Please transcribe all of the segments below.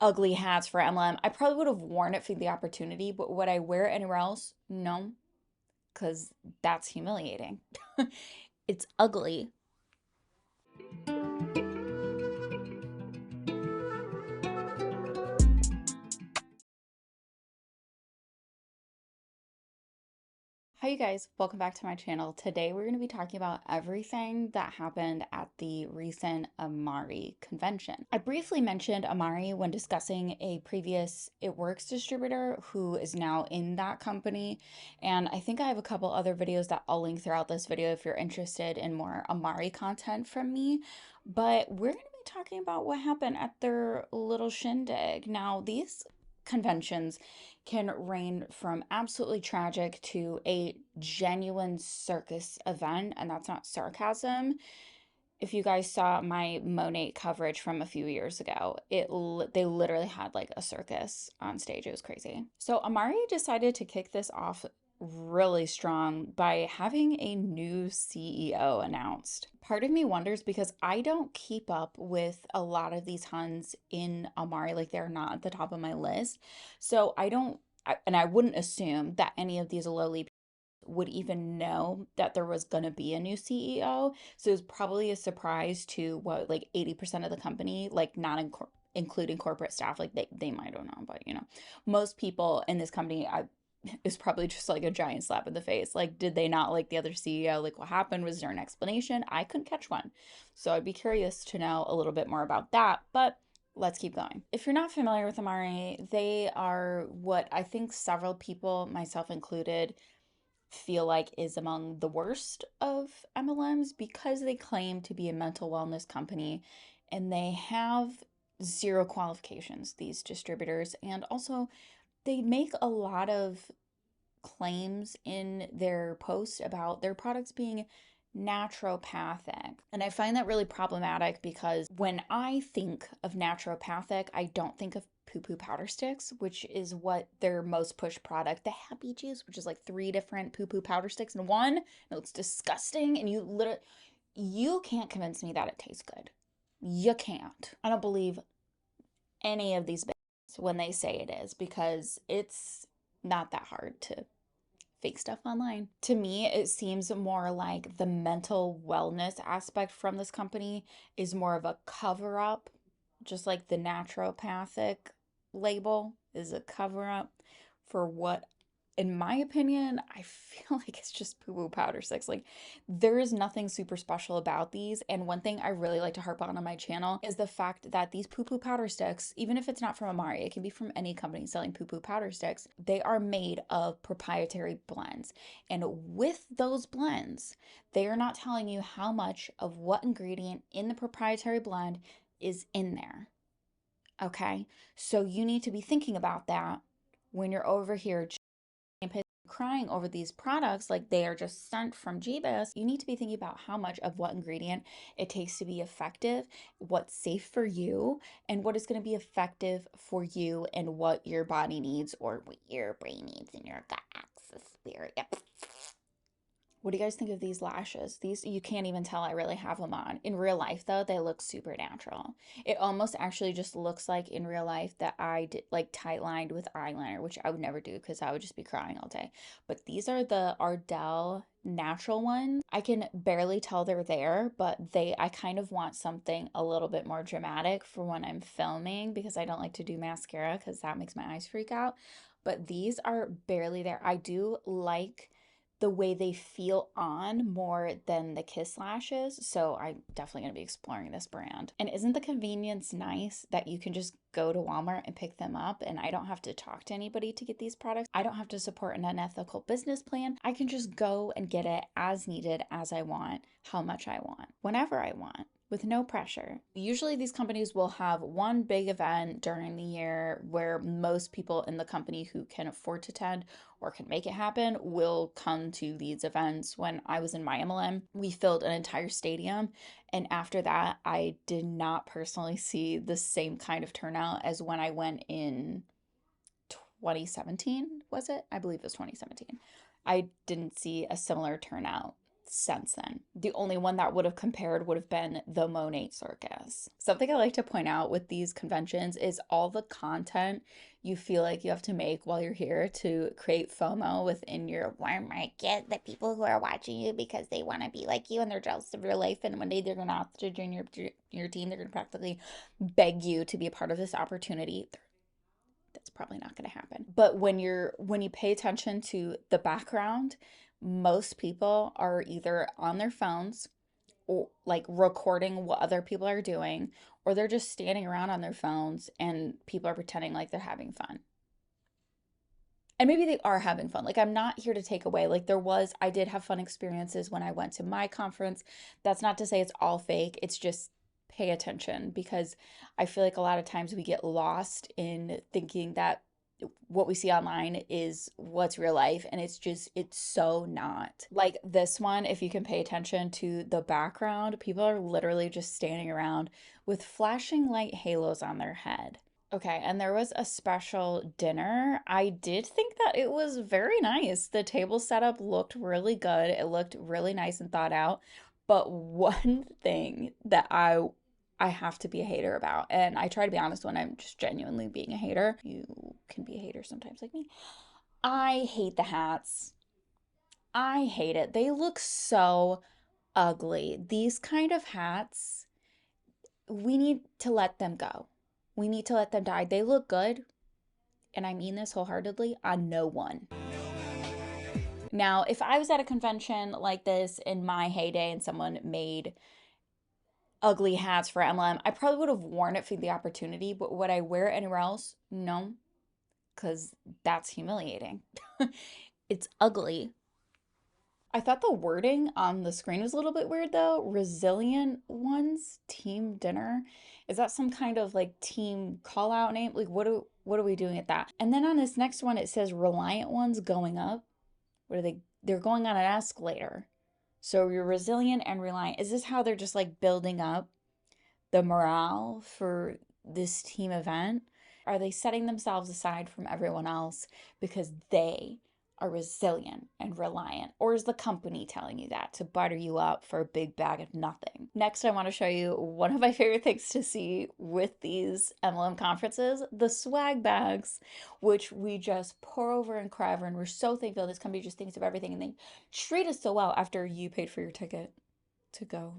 ugly hats for MLM. I probably would have worn it for the opportunity, but would I wear it anywhere else? No, because that's humiliating. It's ugly. Hi you guys, welcome back to my channel. Today we're going to be talking about everything that happened at the recent Amare convention. I briefly mentioned Amare when discussing a previous itworks distributor who is now in that company, and I think I have a couple other videos that I'll link throughout this video if you're interested in more Amare content from me. But we're going to be talking about what happened at their little shindig. Now, these conventions can range from absolutely tragic to a genuine circus event, and that's not sarcasm. If you guys saw my monat coverage from a few years ago, they literally had like a circus on stage. It was crazy. So Amare decided to kick this off really strong by having a new CEO announced. Part of me wonders because I don't keep up with a lot of these Huns in Amare, like they're not at the top of my list. So and I wouldn't assume that any of these lowly would even know that there was going to be a new CEO. So it was probably a surprise to what, like 80% of the company, like not including corporate staff, like they might don't know, but most people in this company, is probably just like a giant slap in the face. Like, did they not like the other CEO? Like, what happened? Was there an explanation? I couldn't catch one. So I'd be curious to know a little bit more about that. But let's keep going. If you're not familiar with Amare, they are what I think several people, myself included, feel like is among the worst of MLMs because they claim to be a mental wellness company and they have zero qualifications, these distributors. And also, they make a lot of claims in their posts about their products being naturopathic. And I find that really problematic because when I think of naturopathic, I don't think of poo-poo powder sticks, which is what their most pushed product, the Happy Juice, which is like 3 different poo-poo powder sticks in one. It looks disgusting, and you can't convince me that it tastes good. You can't. I don't believe any of these bits when they say it is, because it's not that hard to fake stuff online. To me, it seems more like the mental wellness aspect from this company is more of a cover up, just like the naturopathic label is a cover up for what, in my opinion, I feel like it's just poo-poo powder sticks. Like, there is nothing super special about these. And one thing I really like to harp on my channel is the fact that these poo-poo powder sticks, even if it's not from Amare, it can be from any company selling poo-poo powder sticks, they are made of proprietary blends. And with those blends, they are not telling you how much of what ingredient in the proprietary blend is in there. Okay? So you need to be thinking about that when you're over here crying over these products like they are just sent from Jeebus. You need to be thinking about how much of what ingredient it takes to be effective, what's safe for you, and what is going to be effective for you and what your body needs or what your brain needs and your gut axis there. Yep. What do you guys think of these lashes? These, you can't even tell I really have them on. In real life, though, they look super natural. It almost actually just looks like in real life that I did like tight lined with eyeliner, which I would never do because I would just be crying all day. But these are the Ardell natural ones. I can barely tell they're there, but I kind of want something a little bit more dramatic for when I'm filming because I don't like to do mascara because that makes my eyes freak out. But these are barely there. I do like the way they feel on more than the Kiss lashes. So I'm definitely going to be exploring this brand. And isn't the convenience nice that you can just go to Walmart and pick them up and I don't have to talk to anybody to get these products? I don't have to support an unethical business plan. I can just go and get it as needed, as I want, how much I want, whenever I want, with no pressure. Usually these companies will have one big event during the year where most people in the company who can afford to attend or can make it happen will come to these events. When I was in my MLM, we filled an entire stadium. And after that, I did not personally see the same kind of turnout as when I went in 2017, was it? I believe it was 2017. I didn't see a similar turnout since then. The only one that would have compared would have been the Monat circus. Something I like to point out with these conventions is all the content you feel like you have to make while you're here to create FOMO within your warm market, the people who are watching you because they want to be like you and they're jealous of your life, and one day they're going to have to join your team. They're going to practically beg you to be a part of this opportunity. That's probably not going to happen. But when you pay attention to the background, most people are either on their phones or like recording what other people are doing, or they're just standing around on their phones and people are pretending like they're having fun. And maybe they are having fun. Like, I'm not here to take away. Like, I did have fun experiences when I went to my conference. That's not to say it's all fake. It's just pay attention, because I feel like a lot of times we get lost in thinking that what we see online is what's real life, and it's so not. Like this one, if you can pay attention to the background, people are literally just standing around with flashing light halos on their head. Okay, and there was a special dinner. I did think that it was very nice. The table setup looked really good. It looked really nice and thought out. But one thing that I have to be a hater about, and I try to be honest when I'm just genuinely being a hater. You can be a hater sometimes like me. I hate the hats. I hate it. They look so ugly. These kind of hats, we need to let them go. We need to let them die. They look good, and I mean this wholeheartedly, on no one. Now, if I was at a convention like this in my heyday and someone made ugly hats for MLM, I probably would have worn it for the opportunity, but would I wear it anywhere else? No, because that's humiliating. It's ugly. I thought the wording on the screen was a little bit weird though. Resilient ones, team dinner. Is that some kind of like team call out name? Like what are we doing at that? And then on this next one it says reliant ones going up. What are they? They're going on an escalator. So you're resilient and reliant. Is this how they're just like building up the morale for this team event? Are they setting themselves aside from everyone else because they are resilient and reliant? Or is the company telling you that to butter you up for a big bag of nothing? Next, I want to show you one of my favorite things to see with these MLM conferences, the swag bags, which we just pour over and cry over. And we're so thankful this company just thinks of everything, and they treat us so well after you paid for your ticket to go,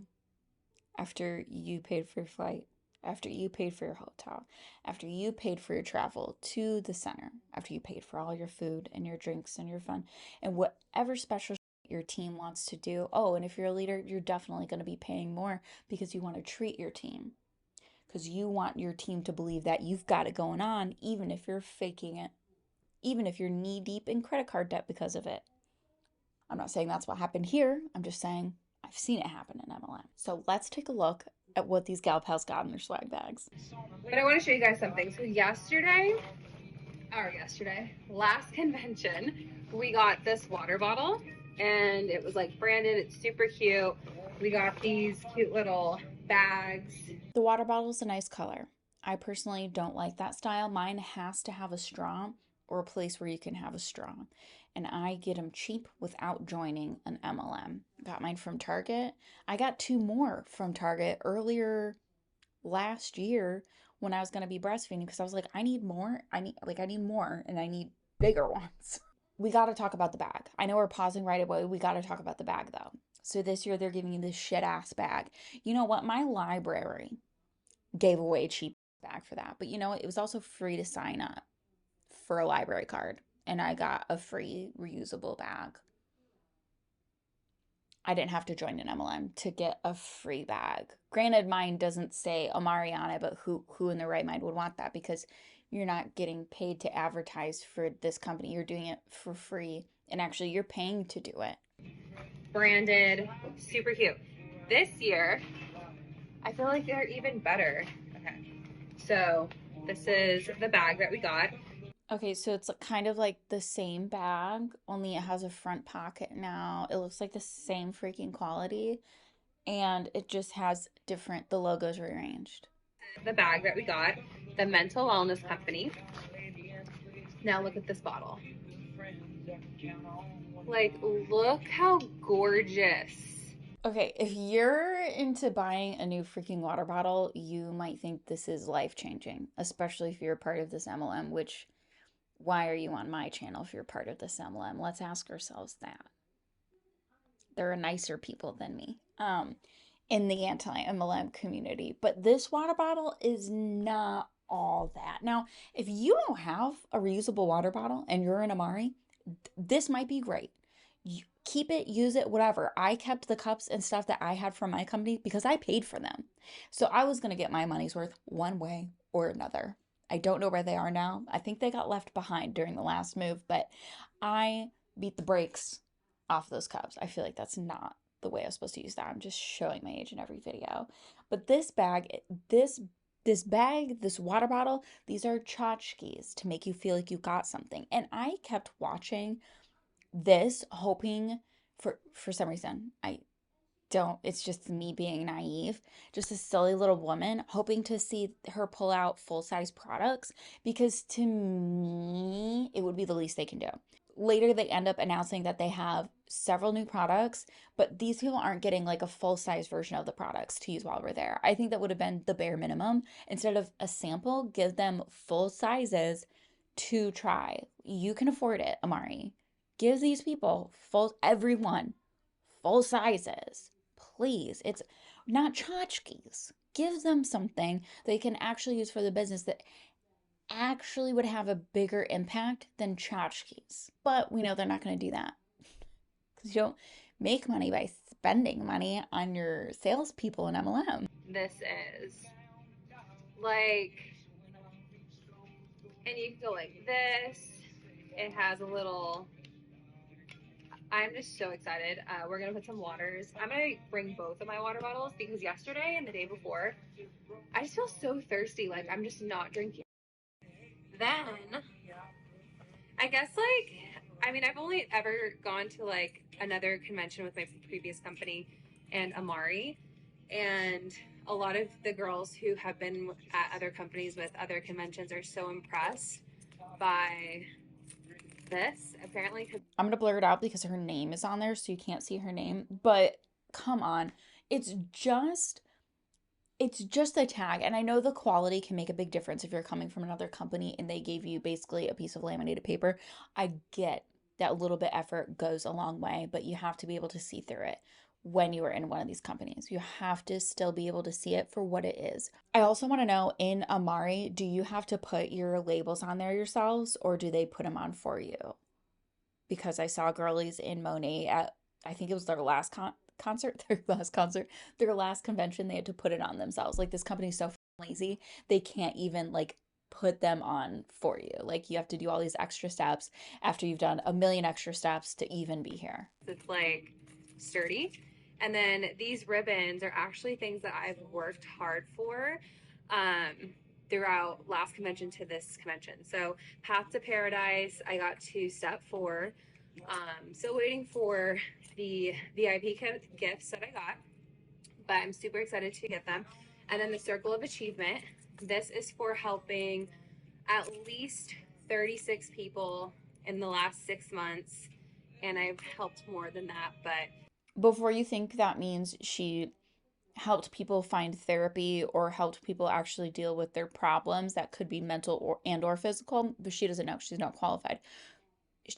after you paid for your flight, after you paid for your hotel, after you paid for your travel to the center, after you paid for all your food and your drinks and your fun and whatever special your team wants to do. Oh, and if you're a leader, you're definitely going to be paying more because you want to treat your team, because you want your team to believe that you've got it going on, even if you're faking it, even if you're knee deep in credit card debt because of it. I'm not saying that's what happened here. I'm just saying I've seen it happen in MLM. So let's take a look at what these gal pals got in their swag bags. But I want to show you guys something. So last convention, we got this water bottle, and it was like branded. It's super cute. We got these cute little bags. The water bottle is a nice color. I personally don't like that style. Mine has to have a straw or a place where you can have a straw. And I get them cheap without joining an MLM. Got mine from Target. I got 2 more from Target earlier last year when I was going to be breastfeeding, because I was like, I need more. I need more, and I need bigger ones. We got to talk about the bag. I know we're pausing right away. We got to talk about the bag though. So this year they're giving you this shit ass bag. You know what? My library gave away a cheap bag for that. But you know, it was also free to sign up for a library card, and I got a free reusable bag. I didn't have to join an MLM to get a free bag. Granted, mine doesn't say Amare on it, but who in their right mind would want that? Because you're not getting paid to advertise for this company. You're doing it for free, and actually you're paying to do it. Branded, super cute. This year, I feel like they're even better. Okay, so this is the bag that we got. Okay, so it's kind of like the same bag, only it has a front pocket now. It looks like the same freaking quality, and it just has the logos rearranged. The bag that we got, the Mental Wellness Company. Now look at this bottle. Like, look how gorgeous. Okay, if you're into buying a new freaking water bottle, you might think this is life changing, especially if you're a part of this MLM, which why are you on my channel if you're part of this MLM? Let's ask ourselves that. There are nicer people than me in the anti-MLM community. But this water bottle is not all that. Now, if you don't have a reusable water bottle and you're an Amare, this might be great. You keep it, use it, whatever. I kept the cups and stuff that I had from my company because I paid for them. So I was going to get my money's worth one way or another. I don't know where they are now. I think they got left behind during the last move, but I beat the brakes off those cups. I feel like that's not the way I was supposed to use that. I'm just showing my age in every video. But this bag, this water bottle, these are tchotchkes to make you feel like you got something. And I kept watching this hoping for some reason. I don't, it's just me being naive, just a silly little woman hoping to see her pull out full-size products because to me, it would be the least they can do. Later, they end up announcing that they have several new products, but these people aren't getting like a full-size version of the products to use while we're there. I think that would have been the bare minimum. Instead of a sample, give them full sizes to try. You can afford it, Amare. Give these people everyone full sizes. Please. It's not tchotchkes. Give them something they can actually use for the business that actually would have a bigger impact than tchotchkes. But we know they're not going to do that because you don't make money by spending money on your salespeople in MLM. This is like, and you can go like this. It has a little, I'm just so excited. We're gonna put some waters. I'm gonna bring both of my water bottles because yesterday and the day before, I just feel so thirsty. Like I'm just not drinking. Then I guess I mean I've only ever gone to like another convention with my previous company and Amare, and a lot of the girls who have been at other companies with other conventions are so impressed by this. Apparently, I'm going to blur it out because her name is on there so you can't see her name, but come on. It's just it's just a tag. And I know the quality can make a big difference if you're coming from another company and they gave you basically a piece of laminated paper. I get that a little bit effort goes a long way, but you have to be able to see through it when you are in one of these companies. You have to still be able to see it for what it is. I also want to know in Amare, do you have to put your labels on there yourselves or do they put them on for you? Because I saw girlies in Monet at, I think it was their last their last convention, they had to put it on themselves. Like this company's so lazy, they can't even like put them on for you. Like you have to do all these extra steps after you've done a million extra steps to even be here. it's like sturdy. And then these ribbons are actually things that I've worked hard for throughout last convention to this convention. So Path to Paradise, I got to step 4. Still waiting for the VIP gifts that I got, but I'm super excited to get them. And then the Circle of Achievement. This is for helping at least 36 people in the last 6 months, and I've helped more than that, but Before you think that means she helped people find therapy or helped people actually deal with their problems that could be mental or physical, but she doesn't know. She's not qualified.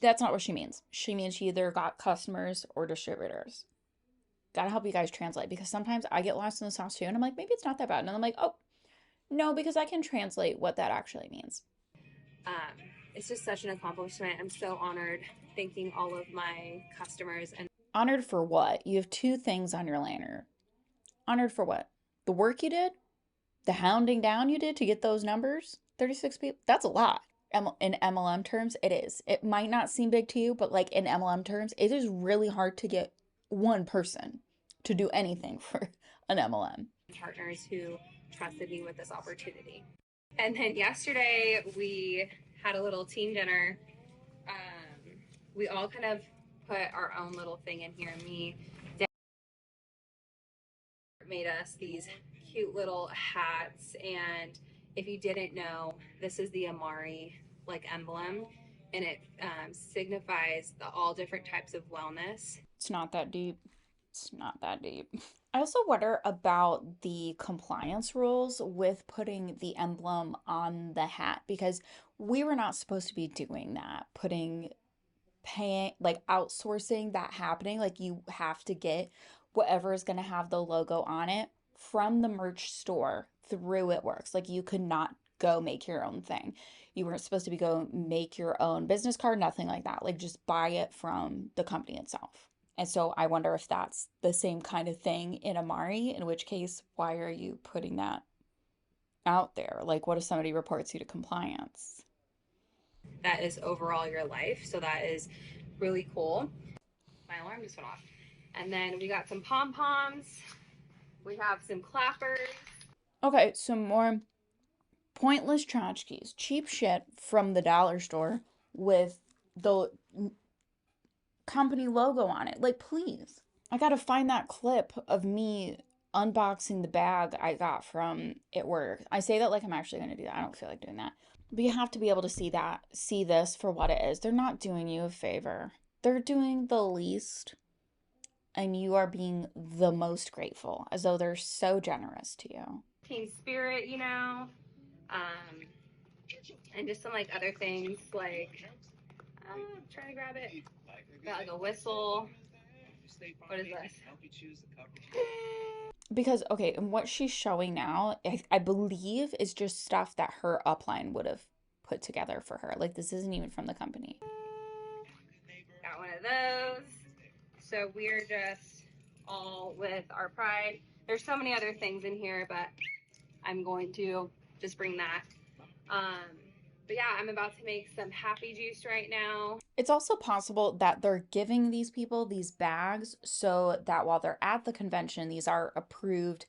That's not what she means. She means she either got customers or distributors. Gotta help you guys translate because sometimes I get lost in the sauce too, and I'm like, maybe it's not that bad. And then I'm like, oh, no, because I can translate what that actually means. um, it's just such an accomplishment. I'm so honored, thanking all of my customers. And Honored for what? You have 2 things on your lanyard. Honored for what? The work you did? The hounding down you did to get those numbers? 36 people? That's a lot. In MLM terms, it is. It might not seem big to you, but like in MLM terms, it is really hard to get one person to do anything for an MLM. partners who trusted me with this opportunity. And then yesterday we had a little team dinner. We all kind of put our own little thing in here. Dad made us these cute little hats, and if you didn't know, this is the Amare like emblem. and it signifies all different types of wellness. It's not that deep. It's not that deep. I also wonder about the compliance rules with putting the emblem on the hat because we were not supposed to be doing that, paying, like outsourcing that happening. Like you have to get whatever is going to have the logo on it from the merch store through itworks. Like you could not go make your own thing. You weren't supposed to be go make your own business card, nothing like that. Like just buy it from the company itself. And so I wonder if that's the same kind of thing in Amare, in which case, why are you putting that out there? Like, what if somebody reports you to compliance? That is overall your life. So that is really cool. My alarm just went off. And then we got some pom poms. We have some clappers. Okay, some more pointless tchotchkes, cheap shit from the dollar store with the company logo on it. Like, please. I gotta find that clip of me unboxing the bag I got from at work. I say that like I'm actually gonna do that. I don't feel like doing that. But you have to be able to see this for what it is. They're not doing you a favor. They're doing the least, and you are being the most grateful, as though they're so generous to you. Team spirit, you know. Um, and just some like other things like I'm trying to grab it. Got like a whistle. What is this? Because, okay, and what she's showing now, I believe is just stuff that her upline would have put together for her. Like, this isn't even from the company. Got one of those. So we're just all with our pride. There's so many other things in here, but I'm going to just bring that. But yeah, I'm about to make some happy juice right now. It's also possible that they're giving these people these bags so that while they're at the convention, these are approved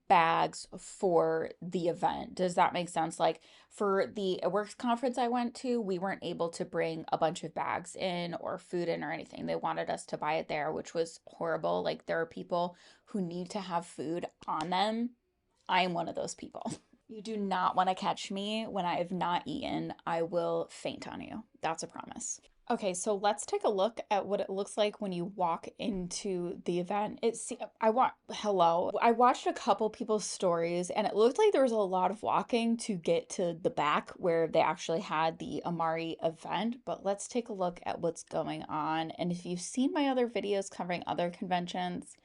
bags for the event. Does that make sense? Like for the works conference I went to, we weren't able to bring a bunch of bags in or food in or anything. They wanted us to buy it there, which was horrible. Like there are people who need to have food on them. I am one of those people. You do not want to catch me when I have not eaten. I will faint on you. That's a promise. Okay, so let's take a look at what it looks like when you walk into the event. I watched a couple people's stories and it looked like there was a lot of walking to get to the back where they actually had the Amare event, but let's take a look at what's going on. And if you've seen my other videos covering other conventions,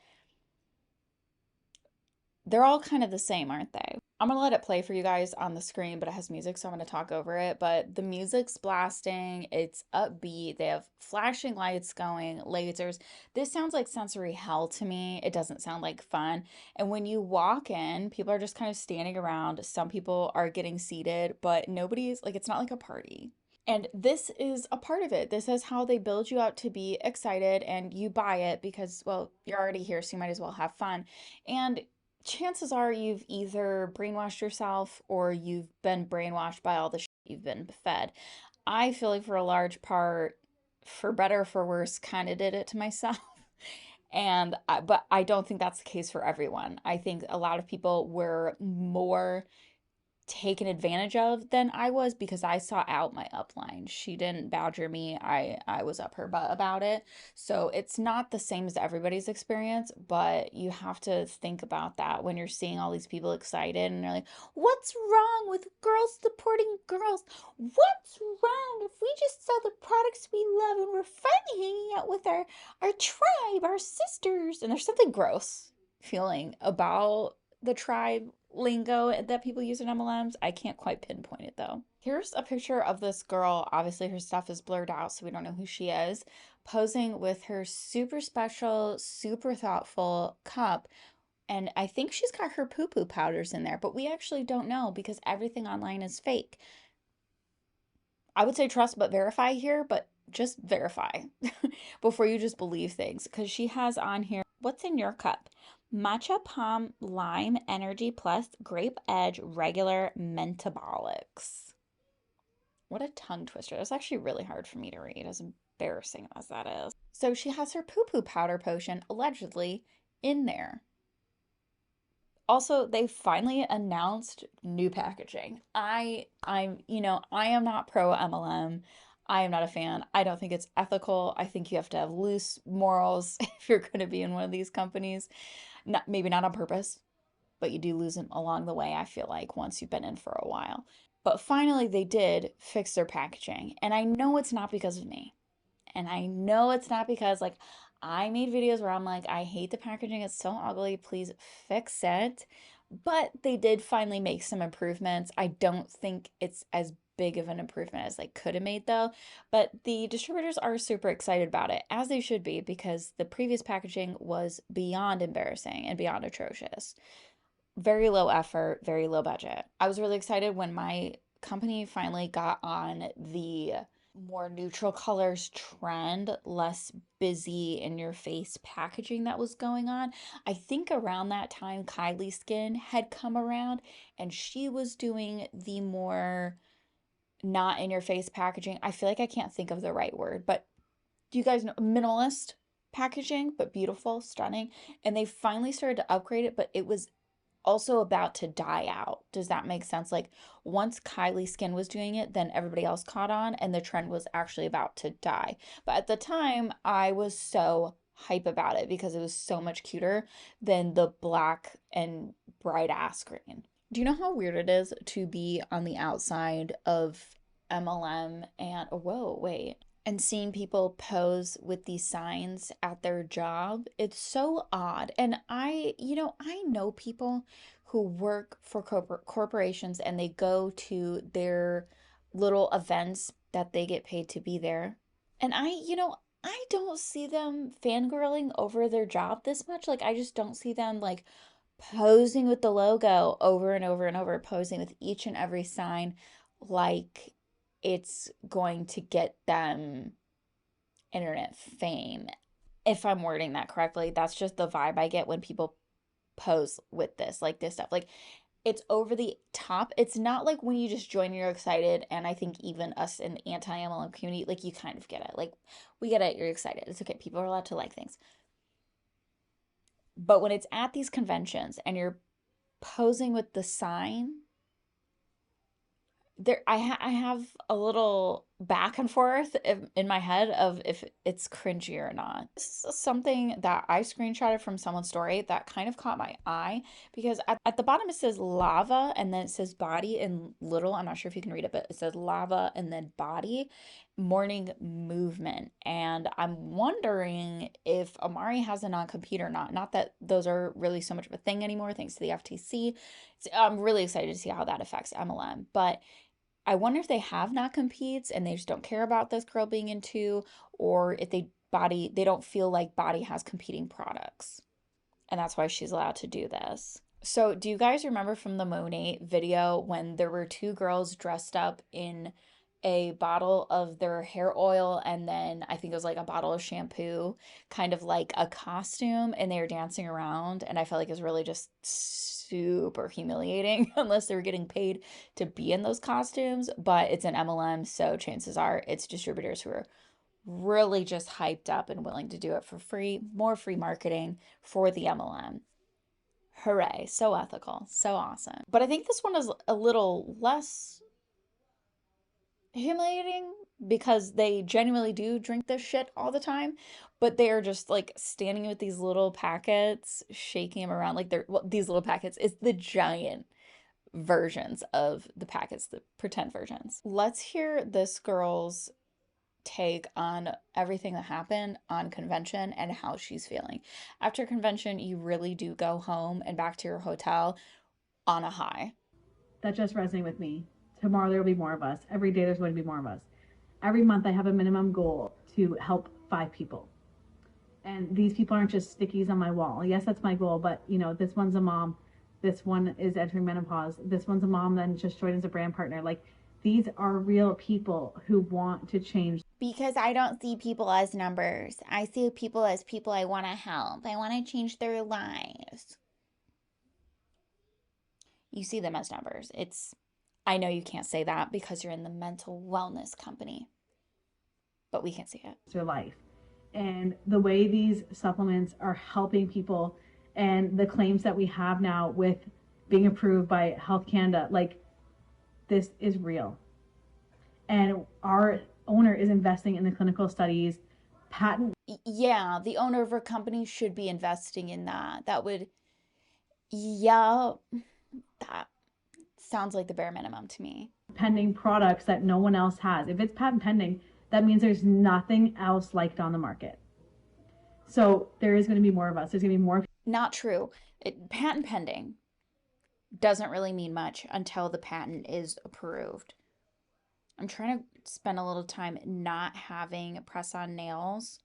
they're all kind of the same, aren't they? I'm gonna let it play for you guys on the screen, but it has music, so I'm gonna talk over it. But the music's blasting, it's upbeat, they have flashing lights going, lasers. This sounds like sensory hell to me. It doesn't sound like fun. And when you walk in, people are just kind of standing around. Some people are getting seated, but nobody's like, it's not like a party. And this is a part of it. This is how they build you up to be excited and you buy it because, well, you're already here, so you might as well have fun. And chances are you've either brainwashed yourself or you've been brainwashed by all the shit you've been fed. I feel like for a large part, for better or for worse, kind of did it to myself. But I don't think that's the case for everyone. I think a lot of people were more taken advantage of than I was because I saw out my upline. She didn't badger me. I was up her butt about it. So it's not the same as everybody's experience, but you have to think about that when you're seeing all these people excited and they're like, "What's wrong with girls supporting girls? What's wrong if we just sell the products we love and we're finally hanging out with our tribe, our sisters?" And there's something gross feeling about the tribe lingo that people use in MLMs. I can't quite pinpoint it though. Here's a picture of this girl. Obviously, her stuff is blurred out, so we don't know who she is, posing with her super special, super thoughtful cup. And I think she's got her poo poo powders in there, but we actually don't know because everything online is fake. I would say trust but verify here, but just verify before you just believe things because she has on here, what's in your cup? Matcha Palm Lime Energy Plus Grape Edge Regular Metabolics. What a tongue twister. That's actually really hard for me to read, as embarrassing as that is. So she has her poo poo powder potion allegedly in there. Also, they finally announced new packaging. I am not pro MLM. I am not a fan. I don't think it's ethical. I think you have to have loose morals if you're going to be in one of these companies. Not, maybe not on purpose, but you do lose them along the way, I feel like, once you've been in for a while. But finally, they did fix their packaging. And I know it's not because of me. And I know it's not because, like, I made videos where I'm like, I hate the packaging. It's so ugly. Please fix it. But they did finally make some improvements. I don't think it's as big of an improvement as they could have made, though. But the distributors are super excited about it, as they should be, because the previous packaging was beyond embarrassing and beyond atrocious. Very low effort, very low budget. I was really excited when my company finally got on the more neutral colors trend, less busy in your face packaging that was going on. I think around that time, Kylie Skin had come around and she was doing the more not in your face packaging. I feel like I can't think of the right word, but do you guys know minimalist packaging, but beautiful, stunning? And they finally started to upgrade it, but it was also about to die out. Does that make sense? Like once Kylie Skin was doing it, then everybody else caught on and the trend was actually about to die. But at the time, I was so hype about it because it was so much cuter than the black and bright ass green. Do you know how weird it is to be on the outside of MLM and oh, whoa, wait, and seeing people pose with these signs at their job? It's so odd. And I know people who work for corporations and they go to their little events that they get paid to be there. And I don't see them fangirling over their job this much. Like, I just don't see them like posing with the logo over and over and over, posing with each and every sign like it's going to get them internet fame. If I'm wording that correctly, that's just the vibe I get when people pose with this, like this stuff. Like it's over the top. It's not like when you just join, you're excited. And I think even us in the anti MLM community, like you kind of get it. Like we get it, you're excited. It's okay. People are allowed to like things. But when it's at these conventions and you're posing with the sign, I have a little back and forth in my head of if it's cringy or not. This is something that I screenshotted from someone's story that kind of caught my eye because at the bottom it says lava and then it says body in little. I'm not sure if you can read it, but it says lava and then body morning movement. And I'm wondering if Amare has a non-compete or not. Not that those are really so much of a thing anymore, thanks to the FTC. I'm really excited to see how that affects MLM. But I wonder if they have not competes and they just don't care about this girl being into, or if they don't feel like body has competing products. And that's why she's allowed to do this. So, do you guys remember from the Monat video when there were two girls dressed up in a bottle of their hair oil and then I think it was like a bottle of shampoo, kind of like a costume, and they were dancing around? And I felt like it was really just super humiliating unless they were getting paid to be in those costumes. But it's an MLM, so chances are it's distributors who are really just hyped up and willing to do it for free, more free marketing for the MLM. Hooray, so ethical, so awesome. But I think this one is a little less humiliating because they genuinely do drink this shit all the time, but they are just like standing with these little packets, shaking them around like they're, well, these little packets is the giant versions of the packets, the pretend versions. Let's hear this girl's take on everything that happened on convention and how she's feeling. After convention, you really do go home and back to your hotel on a high. That just resonated with me. Tomorrow there will be more of us. Every day there's going to be more of us. Every month I have a minimum goal to help 5 people. And these people aren't just stickies on my wall. Yes, that's my goal, but this one's a mom. This one is entering menopause. This one's a mom that just joined as a brand partner. Like, these are real people who want to change. Because I don't see people as numbers. I see people as people I want to help. I want to change their lives. You see them as numbers. I know you can't say that because you're in the mental wellness company, but we can see it. Their life. And the way these supplements are helping people and the claims that we have now with being approved by Health Canada, like, this is real. And our owner is investing in the clinical studies, patent. Yeah, the owner of a company should be investing in that. That would, yeah, that sounds like the bare minimum to me. Pending products that no one else has. If it's patent pending, that means there's nothing else like it on the market. So there is going to be more of us. There's going to be more. Not true. Patent pending doesn't really mean much until the patent is approved. I'm trying to spend a little time not having press-on nails.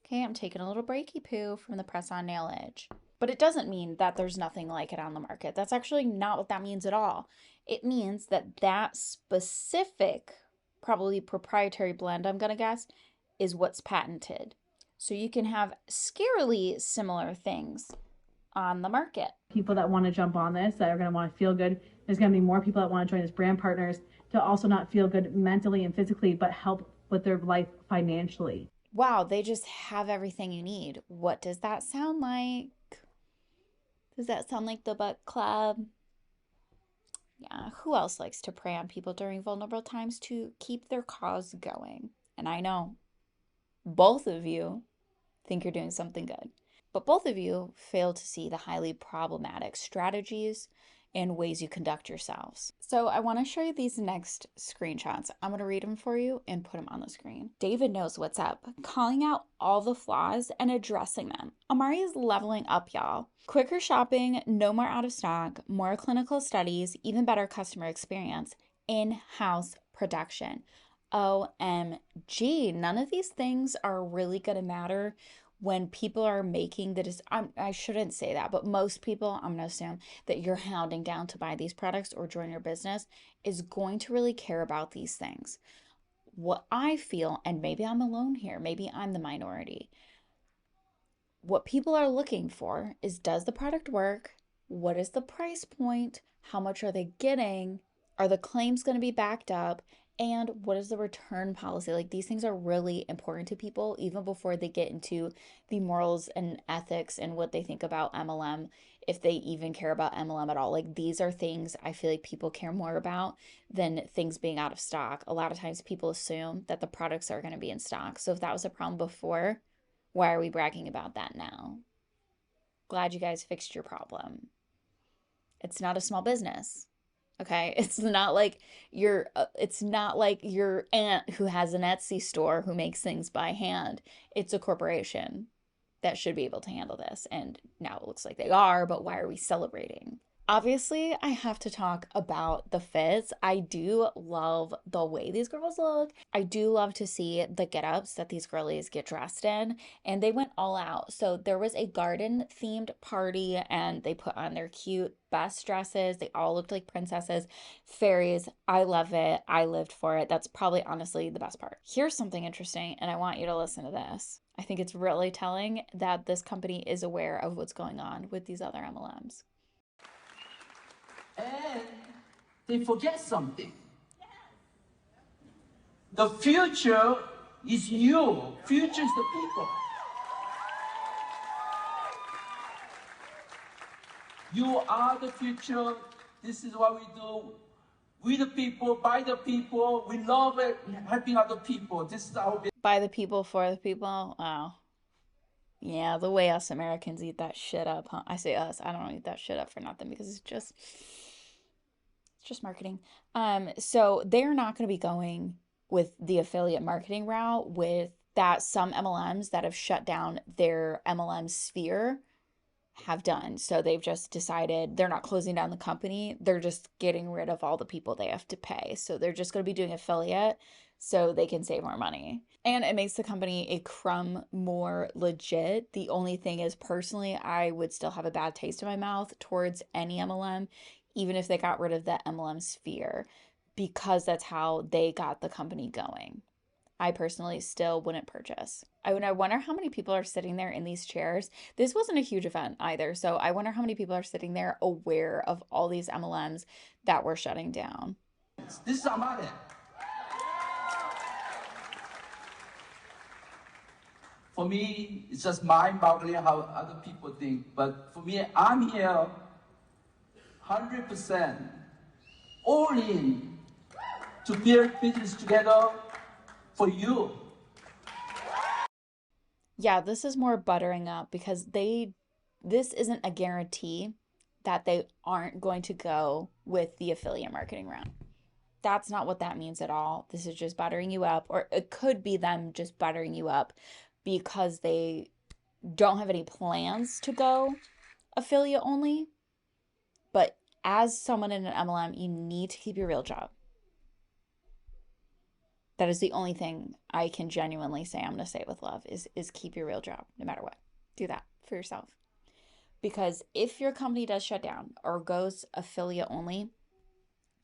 Okay, I'm taking a little breaky poo from the press-on nail edge. But it doesn't mean that there's nothing like it on the market. That's actually not what that means at all. It means that that specific, probably proprietary blend, I'm gonna guess, is what's patented. So you can have scarily similar things on the market. People that want to jump on this, that are going to want to feel good. There's going to be more people that want to join as brand partners to also not feel good mentally and physically, but help with their life financially. Wow, they just have everything you need. What does that sound like? Does that sound like the book club? Yeah, who else likes to prey on people during vulnerable times to keep their cause going? And I know both of you think you're doing something good, but both of you fail to see the highly problematic strategies and ways you conduct yourselves. So I want to show you these next screenshots. I'm going to read them for you and put them on the screen. David knows what's up, calling out all the flaws and addressing them. Amare is leveling up, y'all. Quicker shopping, no more out of stock, more clinical studies, even better customer experience, in-house production. OMG, none of these things are really going to matter when people are making I shouldn't say that, but most people, I'm going to assume that you're hounding down to buy these products or join your business is going to really care about these things. What I feel, and maybe I'm alone here, maybe I'm the minority, what people are looking for is, does the product work? What is the price point? How much are they getting? Are the claims going to be backed up? And what is the return policy? Like, these things are really important to people even before they get into the morals and ethics and what they think about MLM, if they even care about MLM at all. Like, these are things I feel like people care more about than things being out of stock. A lot of times people assume that the products are going to be in stock. So if that was a problem before, why are we bragging about that now? Glad you guys fixed your problem. It's not a small business. Okay, it's not like your aunt who has an Etsy store who makes things by hand. It's a corporation that should be able to handle this. And now it looks like they are, but why are we celebrating? Obviously, I have to talk about the fits. I do love the way these girls look. I do love to see the get-ups that these girlies get dressed in, and they went all out. So there was a garden-themed party, and they put on their cute best dresses. They all looked like princesses, fairies. I love it. I lived for it. That's probably honestly the best part. Here's something interesting, and I want you to listen to this. I think it's really telling that this company is aware of what's going on with these other MLMs. And they forget something. The future is you. Future is the people. You are the future. This is what we do. We the people, by the people. We love it, helping other people. This is our business. By the people, for the people. Wow. Yeah, the way us Americans eat that shit up, huh? I say us. I don't eat that shit up for nothing because it's just marketing. So they're not going to be going with the affiliate marketing route with that some MLMs that have shut down their MLM sphere have done. So they've just decided they're not closing down the company. They're just getting rid of all the people they have to pay. So they're just going to be doing affiliate so they can save more money. And it makes the company a crumb more legit. The only thing is, personally, I would still have a bad taste in my mouth towards any MLM, even if they got rid of the MLM sphere, because that's how they got the company going. I personally still wouldn't purchase. I wonder how many people are sitting there in these chairs. This wasn't a huge event either, so I wonder how many people are sitting there aware of all these MLMs that were shutting down. This is Amare. For me, it's just mind-boggling how other people think. But for me, I'm here 100% all in to build business together for you. Yeah, this is more buttering up because this isn't a guarantee that they aren't going to go with the affiliate marketing route. That's not what that means at all. This is just buttering you up, or it could be them just buttering you up because they don't have any plans to go affiliate only. But as someone in an MLM, you need to keep your real job. That is the only thing I can genuinely say, I'm going to say it with love, is keep your real job no matter what. Do that for yourself. Because if your company does shut down or goes affiliate only,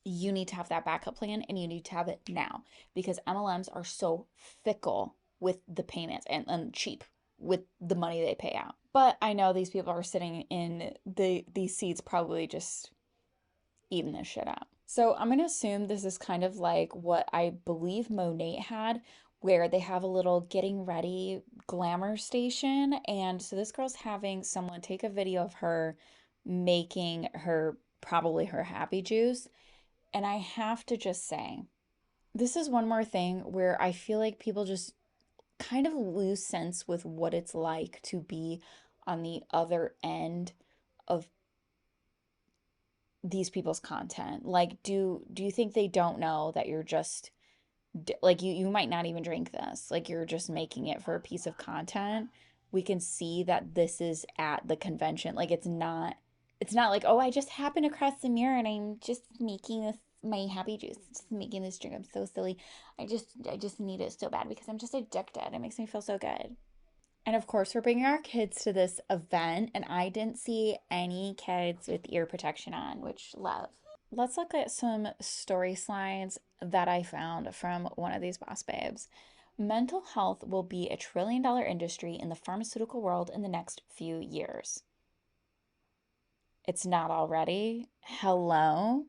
you need to have that backup plan, and you need to have it now, because MLMs are so fickle with the payments and cheap with the money they pay out. But I know these people are sitting in these seats probably just eating this shit up. So I'm going to assume this is kind of like what I believe Monat had, where they have a little getting ready glamour station. And so this girl's having someone take a video of her making probably her happy juice. And I have to just say, this is one more thing where I feel like people just kind of lose sense with what it's like to be on the other end of these people's content. Like, do you think they don't know that you're just like you might not even drink this. Like, you're just making it for a piece of content. We can see that this is at the convention. Like, it's not like, oh, I just happened across the mirror and I'm just making this my happy juice. Just making this drink. I'm so silly. I just need it so bad because I'm just addicted. It makes me feel so good. And of course, we're bringing our kids to this event, and I didn't see any kids with ear protection on, which love. Let's look at some story slides that I found from one of these boss babes. Mental health will be a $1 trillion industry in the pharmaceutical world in the next few years. It's not already. Hello?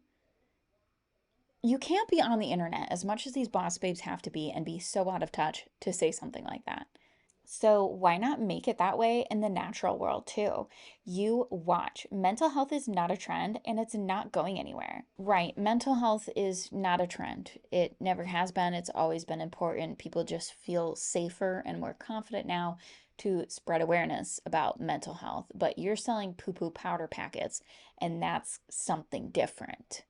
You can't be on the internet as much as these boss babes have to be and be so out of touch to say something like that. So why not make it that way in the natural world too? You watch. Mental health is not a trend, and it's not going anywhere. Right. Mental health is not a trend. It never has been. It's always been important. People just feel safer and more confident now to spread awareness about mental health. But you're selling poo-poo powder packets, and that's something different.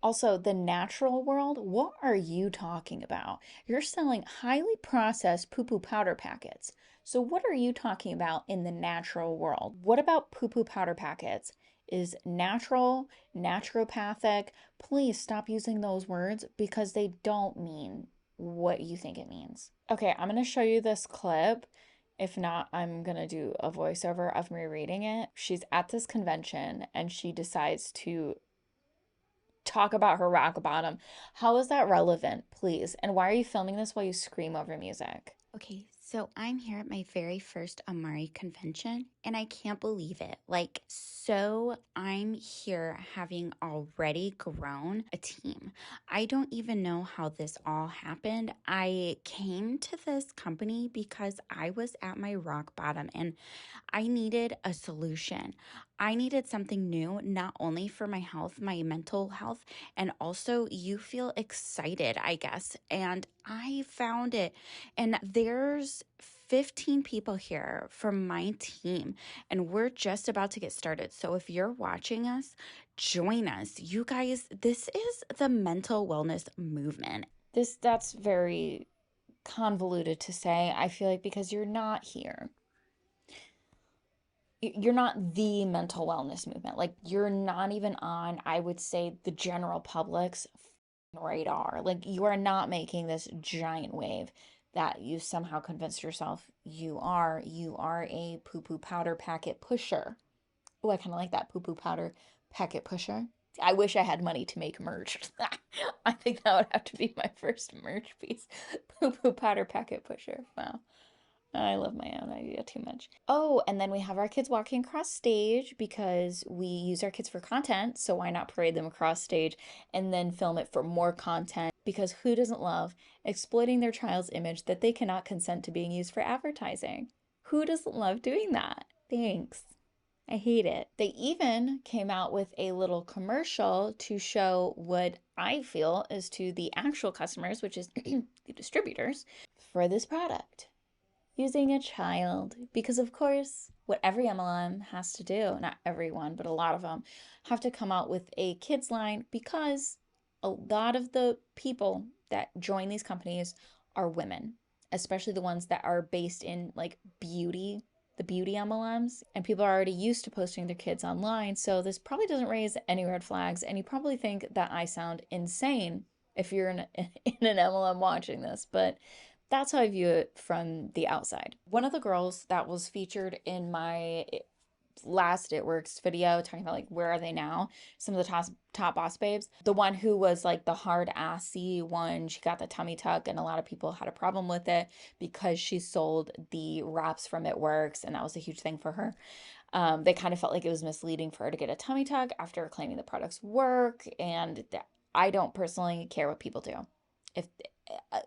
Also, the natural world, what are you talking about? You're selling highly processed poo-poo powder packets. So what are you talking about in the natural world? What about poo-poo powder packets is natural, naturopathic? Please stop using those words because they don't mean what you think it means. Okay, I'm going to show you this clip. If not, I'm going to do a voiceover of me reading it. She's at this convention and she decides to talk about her rock bottom. How is that relevant, please? And why are you filming this while you scream over music? Okay, so I'm here at my very first Amare convention, and I can't believe it. So I'm here having already grown a team. I don't even know how this all happened. I came to this company because I was at my rock bottom and I needed a solution. I needed something new, not only for my health, my mental health, and also you feel excited, I guess. And I found it. And there's 15 people here from my team, and we're just about to get started. So if you're watching us, join us. You guys, this is the mental wellness movement. That's very convoluted to say, I feel like, because you're not here. You're not the mental wellness movement. Like, you're not even on, I would say, the general public's radar. Like, you are not making this giant wave that you somehow convinced yourself you are. You are a poo-poo powder packet pusher. Oh, I kind of like that, poo-poo powder packet pusher. I wish I had money to make merch. I think that would have to be my first merch piece. Poo-poo powder packet pusher. Wow. I love my own idea too much. Oh, and then we have our kids walking across stage because we use our kids for content. So why not parade them across stage and then film it for more content? Because who doesn't love exploiting their child's image that they cannot consent to being used for advertising? Who doesn't love doing that? Thanks. I hate it. They even came out with a little commercial to show what I feel is to the actual customers, which is the distributors, for this product, using a child. Because of course, what every MLM has to do, not everyone, but a lot of them, have to come out with a kids line because a lot of the people that join these companies are women, especially the ones that are based in like beauty, the beauty MLMs, and people are already used to posting their kids online. So this probably doesn't raise any red flags. And you probably think that I sound insane if you're in an MLM watching this, but that's how I view it from the outside. One of the girls that was featured in my last itworks video talking about like where are they now, some of the top boss babes, the one who was like the hard assy one, she got the tummy tuck and a lot of people had a problem with it because she sold the wraps from itworks and that was a huge thing for her. They kind of felt like it was misleading for her to get a tummy tuck after claiming the products work, and I don't personally care what people do if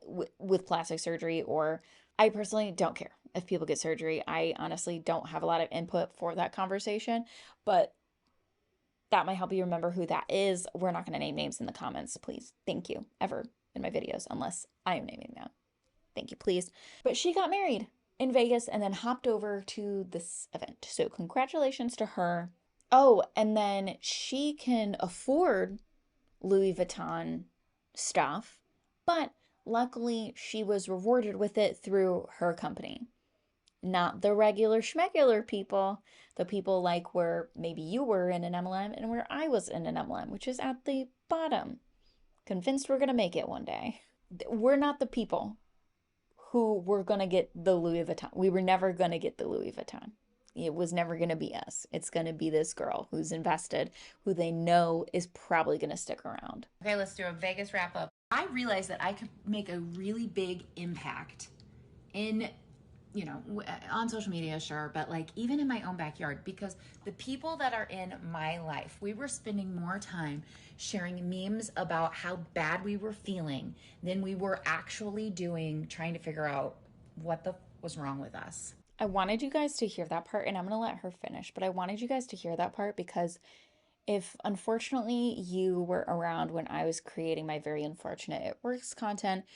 with plastic surgery, or I personally don't care if people get surgery. I honestly don't have a lot of input for that conversation, but that might help you remember who that is. We're not going to name names in the comments, please. Thank you, ever in my videos, unless I am naming them. Thank you, please. But she got married in Vegas and then hopped over to this event. So congratulations to her. Oh, and then she can afford Louis Vuitton stuff, but luckily she was rewarded with it through her company. Not the regular schmegular people, the people like where maybe you were in an MLM and where I was in an MLM, which is at the bottom. Convinced we're going to make it one day. We're not the people who were going to get the Louis Vuitton. We were never going to get the Louis Vuitton. It was never going to be us. It's going to be this girl who's invested, who they know is probably going to stick around. Okay, let's do a Vegas wrap up. I realized that I could make a really big impact in, you know, on social media, sure, but like even in my own backyard, because the people that are in my life, we were spending more time sharing memes about how bad we were feeling than we were actually trying to figure out what was wrong with us. I wanted you guys to hear that part, and I'm going to let her finish, but I wanted you guys to hear that part because if unfortunately you were around when I was creating my very unfortunate It Works content,